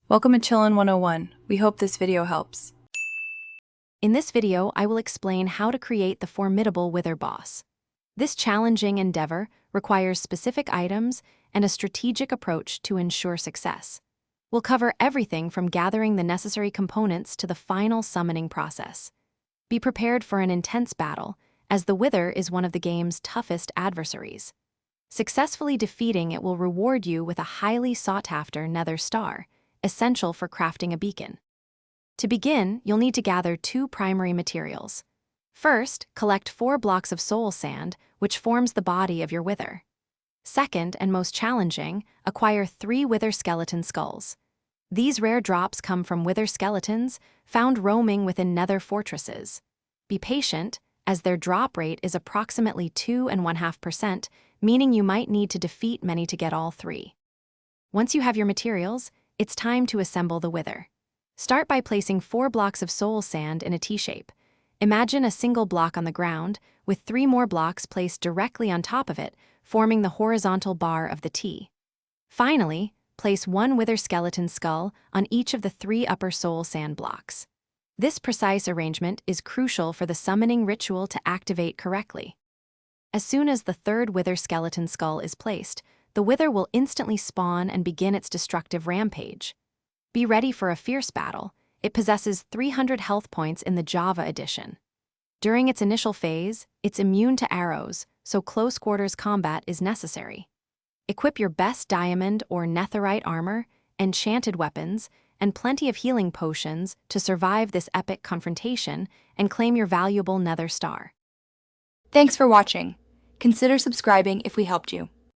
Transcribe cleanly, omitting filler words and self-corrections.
Welcome to Chillin' 101. We hope this video helps. In this video, I will explain how to create the formidable Wither boss. This challenging endeavor requires specific items and a strategic approach to ensure success. We'll cover everything from gathering the necessary components to the final summoning process. Be prepared for an intense battle, as the Wither is one of the game's toughest adversaries. Successfully defeating it will reward you with a highly sought-after nether star, essential for crafting a beacon. To begin, you'll need to gather two primary materials. First, collect 4 blocks of soul sand, which forms the body of your Wither. Second, and most challenging, acquire 3 wither skeleton skulls. These rare drops come from wither skeletons found roaming within nether fortresses. Be patient, as their drop rate is approximately 2.5%, meaning you might need to defeat many to get all 3. Once you have your materials, it's time to assemble the Wither. Start by placing 4 blocks of soul sand in a T-shape. Imagine a single block on the ground, with 3 more blocks placed directly on top of it, forming the horizontal bar of the T. Finally, place 1 wither skeleton skull on each of the 3 upper soul sand blocks. This precise arrangement is crucial for the summoning ritual to activate correctly. As soon as the 3rd wither skeleton skull is placed, the Wither will instantly spawn and begin its destructive rampage. Be ready for a fierce battle. It possesses 300 health points in the Java edition. During its initial phase, it's immune to arrows, so close quarters combat is necessary. Equip your best diamond or netherite armor, enchanted weapons, and plenty of healing potions to survive this epic confrontation and claim your valuable nether star. Thanks for watching. Consider subscribing if we helped you.